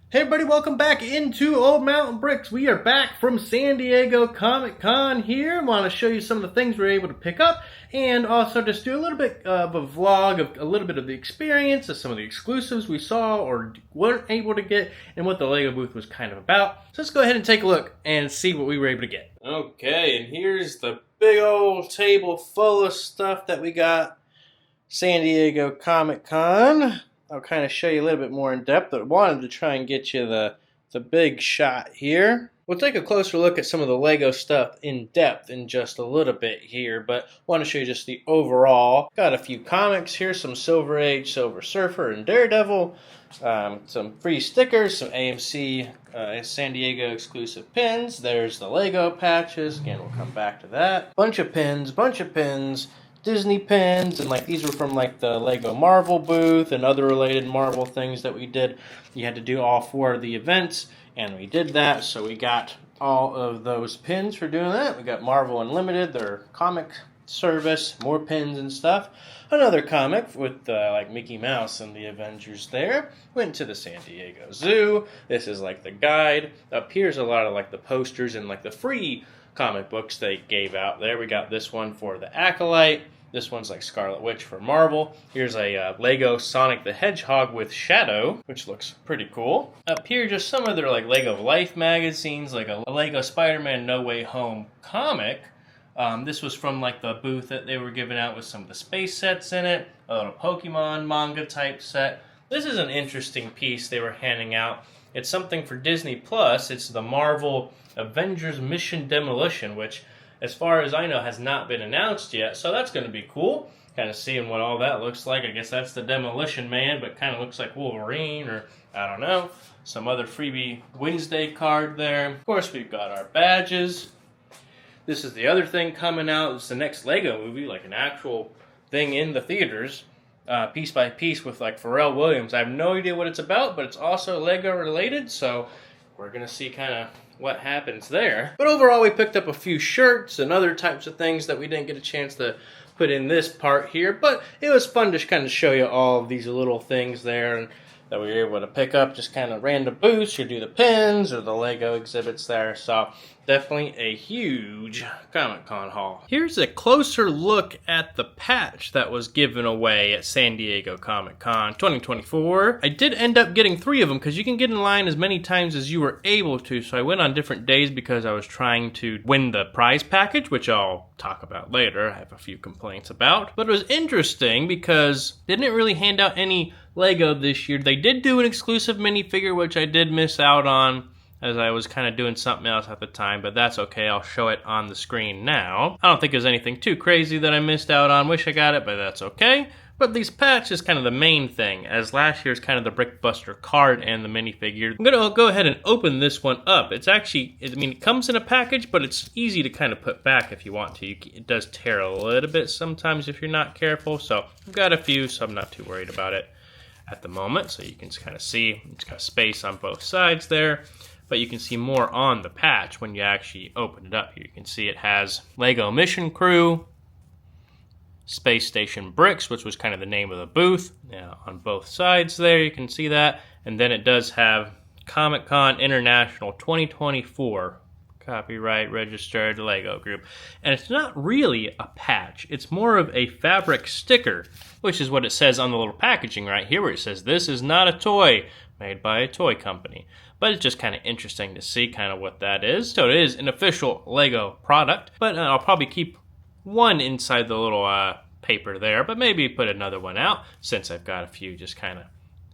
Hey everybody, welcome back into Old Mountain Bricks. We are back from San Diego Comic Con here. I want to show you some of the things we were able to pick up and also just do a little bit of a vlog of a little bit of the experience of some of the exclusives we saw or weren't able to get and what the Lego booth was kind of about. So let's go ahead and take a look and see what we were able to get. Okay, and here's the big old table full of stuff that we got San Diego Comic Con. I'll kind of show you a little bit more in depth, but I wanted to try and get you the big shot here. We'll take a closer look at some of the Lego stuff in depth in just a little bit here, but I want to show you just the overall. Got a few comics here, some Silver Age, Silver Surfer, and Daredevil, some free stickers, some AMC San Diego exclusive pins. There's the Lego patches. Again, we'll come back to that. Bunch of pins, Disney pins, and like these were from like the Lego Marvel booth and other related Marvel things that we did. You had to do all 4 of the events, and we did that, so we got all of those pins for doing that. We got Marvel Unlimited, their comic service, more pins and stuff. Another comic with like Mickey Mouse and the Avengers there. Went to the San Diego Zoo. This is like the guide. Up here's a lot of like the posters and like the free comic books they gave out there. We got this one for the Acolyte. This one's like Scarlet Witch for Marvel. Here's a Lego Sonic the Hedgehog with Shadow, which looks pretty cool. Up here, just some of their like Lego Life magazines, like a Lego Spider-Man No Way Home comic. This was from like the booth that they were giving out with some of the space sets in it, a little Pokemon manga type set. This is an interesting piece they were handing out. It's something for Disney Plus. It's the Marvel Avengers Mission Demolition, which, as far as I know, has not been announced yet. So that's going to be cool. Kind of seeing what all that looks like. I guess that's the Demolition Man, but kind of looks like Wolverine, or I don't know. Some other freebie Wednesday card there. Of course, we've got our badges. This is the other thing coming out. It's the next Lego movie, like an actual thing in the theaters. Piece by piece with like Pharrell Williams. I have no idea what it's about, but it's also Lego related, so we're going to see kind of what happens there. But overall, we picked up a few shirts and other types of things that we didn't get a chance to put in this part here, but it was fun to kind of show you all of these little things there and that we were able to pick up, just kind of random booths, or do the pins or the Lego exhibits there. So definitely a huge Comic-Con haul. Here's a closer look at the patch that was given away at San Diego Comic-Con 2024. I did end up getting 3 of them because you can get in line as many times as you were able to, so I went on different days because I was trying to win the prize package, which I'll talk about later. I have a few complaints about. But it was interesting because they didn't really hand out any Lego this year. They did do an exclusive minifigure, which I did miss out on as I was kind of doing something else at the time, but that's okay. I'll show it on the screen now. I don't think there's anything too crazy that I missed out on. Wish I got it, but that's okay. But these patch is kind of the main thing, as last year's kind of the Brickbuster card and the minifigure. I'm going to go ahead and open this one up. It's actually, it comes in a package, but it's easy to kind of put back if you want to. It does tear a little bit sometimes if you're not careful, so I've got a few, so I'm not too worried about it at the moment. So you can kind of see it's got space on both sides there, but you can see more on the patch when you actually open it up here. You can see it has Lego Mission Crew, Space Station Bricks, which was kind of the name of the booth. Now on both sides there, you can see that. And then it does have Comic-Con International 2024 copyright registered Lego group. And it's not really a patch. It's more of a fabric sticker, which is what it says on the little packaging right here, where it says, "This is not a toy made by a toy company." But it's just kind of interesting to see kind of what that is. So it is an official Lego product, but I'll probably keep one inside the little paper there, but maybe put another one out since I've got a few just kind of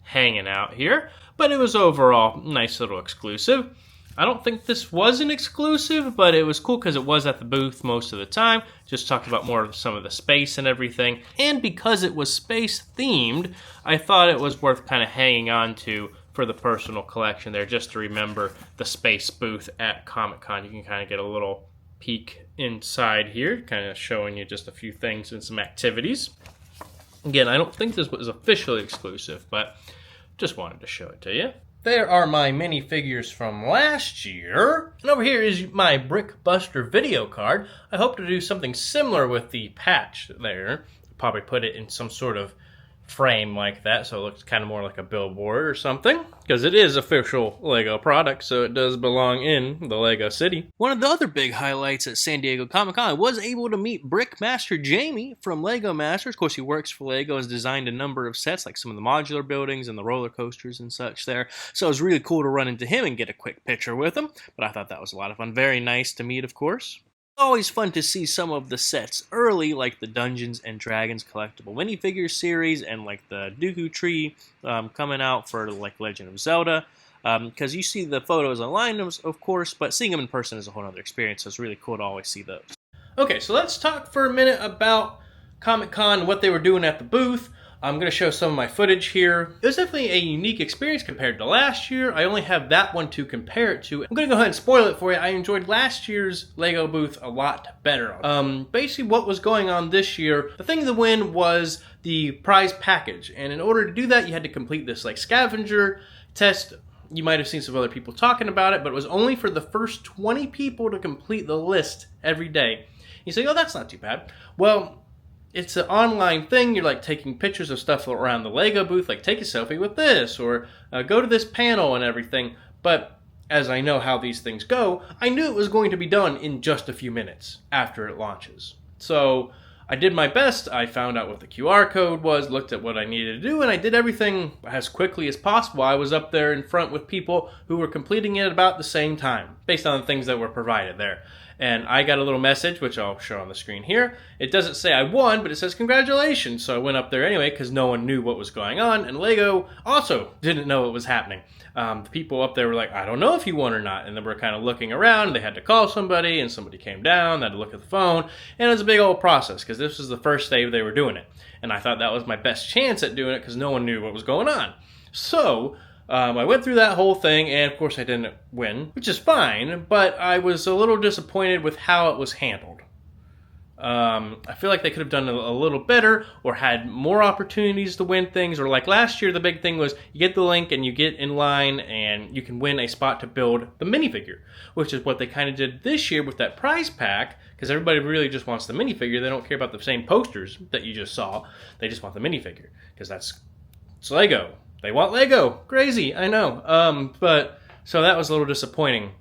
hanging out here. But it was overall nice little exclusive. I don't think this was an exclusive, but it was cool because it was at the booth most of the time. Just talked about more of some of the space and everything. And because it was space themed, I thought it was worth kind of hanging on to for the personal collection there, just to remember the space booth at Comic-Con. You can kind of get a little peek inside here, kind of showing you just a few things and some activities. Again, I don't think this was officially exclusive, but just wanted to show it to you. There are my minifigures from last year. And over here is my Brickbuster video card. I hope to do something similar with the patch there. Probably put it in some sort of frame like that, so it looks kind of more like a billboard or something, because it is official Lego product, so it does belong in the Lego City. One of the other big highlights at San Diego Comic-Con, I was able to meet Brick Master Jamie from Lego Masters. Of course, he works for Lego, has designed a number of sets, like some of the modular buildings and the roller coasters and such there, so it was really cool to run into him and get a quick picture with him, but I thought that was a lot of fun. Very nice to meet, of course. Always fun to see some of the sets early, like the Dungeons and Dragons collectible minifigure series and like the Dooku tree coming out for like Legend of Zelda. Because you see the photos online, of course, but seeing them in person is a whole other experience, so it's really cool to always see those. Okay, so let's talk for a minute about Comic-Con and what they were doing at the booth. I'm going to show some of my footage here. It was definitely a unique experience compared to last year. I only have that one to compare it to. I'm going to go ahead and spoil it for you. I enjoyed last year's Lego booth a lot better. Basically what was going on this year, the thing to win was the prize package. And in order to do that, you had to complete this like scavenger test. You might have seen some other people talking about it, but it was only for the first 20 people to complete the list every day. You say, oh, that's not too bad. Well, it's an online thing. You're like taking pictures of stuff around the Lego booth, like take a selfie with this, or go to this panel and everything. But as I know how these things go, I knew it was going to be done in just a few minutes after it launches. So I did my best. I found out what the QR code was, looked at what I needed to do, and I did everything as quickly as possible. I was up there in front with people who were completing it about the same time, based on the things that were provided there. And I got a little message, which I'll show on the screen here. It doesn't say I won, but it says congratulations. So I went up there anyway because no one knew what was going on. And Lego also didn't know what was happening. The people up there were like, I don't know if you won or not. And they were kind of looking around. They had to call somebody, and somebody came down. They had to look at the phone. And it was a big old process because this was the first day they were doing it. And I thought that was my best chance at doing it because no one knew what was going on. So I went through that whole thing, and of course I didn't win, which is fine, but I was a little disappointed with how it was handled. I feel like they could have done a little better, or had more opportunities to win things, or like last year the big thing was you get the link and you get in line and you can win a spot to build the minifigure, which is what they kind of did this year with that prize pack, because everybody really just wants the minifigure. They don't care about the same posters that you just saw. They just want the minifigure, because it's Lego. They want Lego. Crazy, I know. But so that was a little disappointing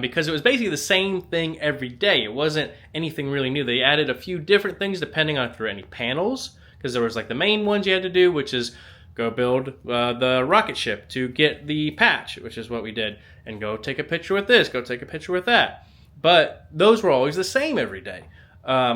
because it was basically the same thing every day. It wasn't anything really new. They added a few different things depending on if there were any panels, because there was like the main ones you had to do, which is go build the rocket ship to get the patch, which is what we did, and go take a picture with this, go take a picture with that. But those were always the same every day,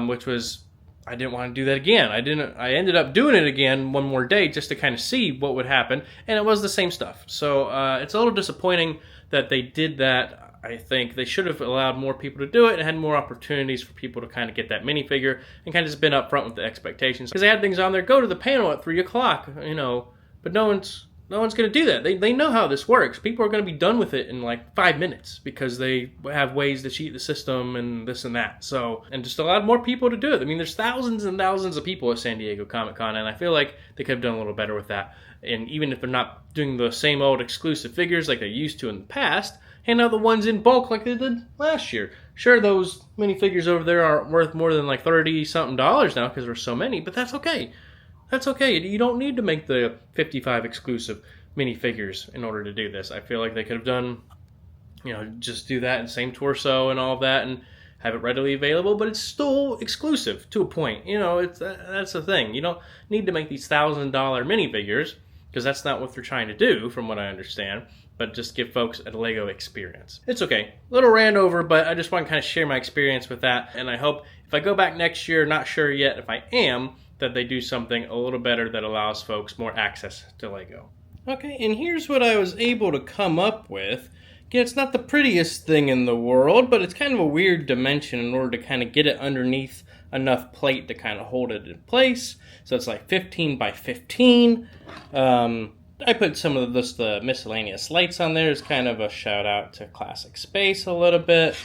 which was, I didn't want to do that again. I ended up doing it again one more day just to kind of see what would happen, and it was the same stuff. So it's a little disappointing that they did that. I think they should have allowed more people to do it and had more opportunities for people to kind of get that minifigure and kind of just been upfront with the expectations. Because they had things on there, go to the panel at 3 o'clock, but no one's going to do that. They know how this works. People are going to be done with it in like 5 minutes because they have ways to cheat the system and this and that. So, and just allowed more people to do it. I mean, there's thousands and thousands of people at San Diego Comic-Con, and I feel like they could have done a little better with that. And even if they're not doing the same old exclusive figures like they used to in the past, hand out the ones in bulk like they did last year. Sure, those minifigures over there aren't worth more than like $30-something now because there's so many, but that's okay. That's okay. You don't need to make the 55 exclusive minifigures in order to do this. I feel like they could have done, just do that and same torso and all of that and have it readily available, but it's still exclusive to a point. That's the thing. You don't need to make these $1,000 minifigures because that's not what they're trying to do, from what I understand, but just give folks a Lego experience. It's okay. Little rant over, but I just want to kind of share my experience with that, and I hope if I go back next year, not sure yet if I am, that they do something a little better that allows folks more access to Lego. Okay, and here's what I was able to come up with. Again, it's not the prettiest thing in the world, but it's kind of a weird dimension in order to kind of get it underneath enough plate to kind of hold it in place. So it's like 15 by 15. I put some of the miscellaneous lights on there as kind of a shout out to Classic Space a little bit.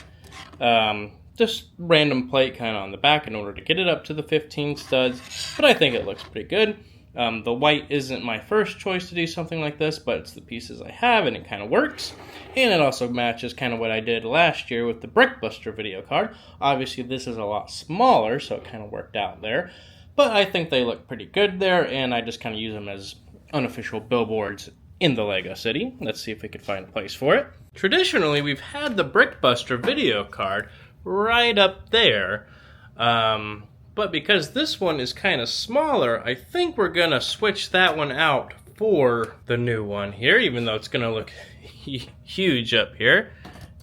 Just random plate kind of on the back in order to get it up to the 15 studs, but I think it looks pretty good. The white isn't my first choice to do something like this, but it's the pieces I have and it kind of works. And it also matches kind of what I did last year with the Brickbuster video card. Obviously this is a lot smaller, so it kind of worked out there. but I think they look pretty good there, and I just kind of use them as unofficial billboards in the Lego City. Let's see if we can find a place for it. Traditionally, we've had the Brickbuster video card right up there, but because this one is kind of smaller, I think we're going to switch that one out for the new one here, even though it's going to look huge up here.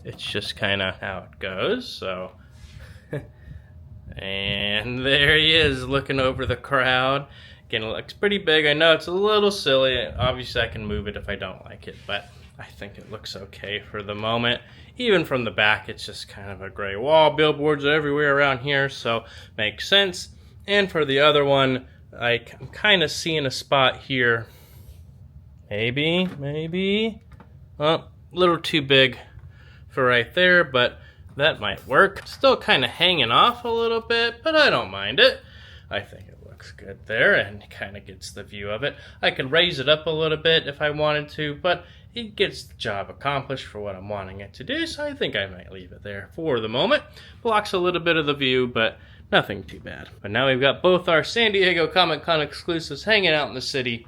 It's just kind of how it goes, so... And there he is looking over the crowd. Again, it looks pretty big. I know it's a little silly. Obviously, I can move it if I don't like it, but I think it looks okay for the moment. Even from the back, it's just kind of a gray wall. Billboards are everywhere around here, so makes sense. And for the other one, I'm kind of seeing a spot here. Maybe. Oh, a little too big for right there, but that might work. Still kind of hanging off a little bit, but I don't mind it. I think it looks good there and kind of gets the view of it. I could raise it up a little bit if I wanted to, but it gets the job accomplished for what I'm wanting it to do, so I think I might leave it there for the moment. Blocks a little bit of the view, but nothing too bad. But now we've got both our San Diego Comic-Con exclusives hanging out in the city.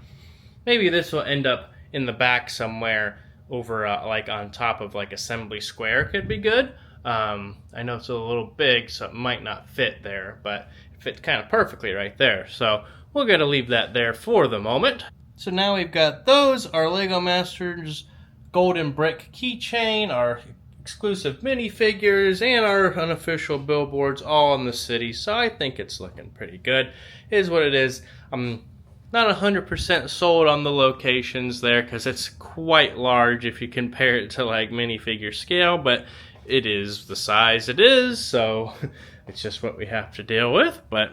Maybe this will end up in the back somewhere over like on top of like Assembly Square could be good. I know it's a little big, so it might not fit there, but it fits kind of perfectly right there. So we're going to leave that there for the moment. So now we've got those, our Lego Masters Golden Brick keychain, our exclusive minifigures, and our unofficial billboards all in the city. So I think it's looking pretty good. It is what it is. I'm not 100% sold on the locations there because it's quite large if you compare it to like minifigure scale, but it is the size it is, so it's just what we have to deal with, but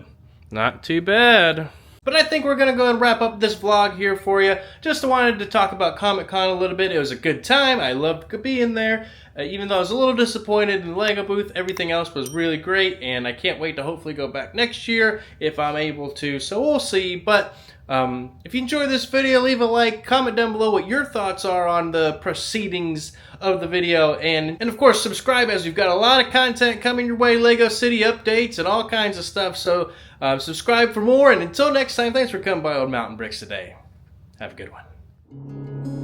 not too bad. But I think we're going to go and wrap up this vlog here for you. Just wanted to talk about Comic-Con a little bit. It was a good time. I loved being there. Even though I was a little disappointed in the Lego booth, everything else was really great, and I can't wait to hopefully go back next year if I'm able to, so we'll see. But if you enjoyed this video, leave a like, comment down below what your thoughts are on the proceedings of the video, and of course subscribe, as we've got a lot of content coming your way, Lego City updates and all kinds of stuff, so subscribe for more, and until next time, thanks for coming by Old Mountain Bricks today. Have a good one.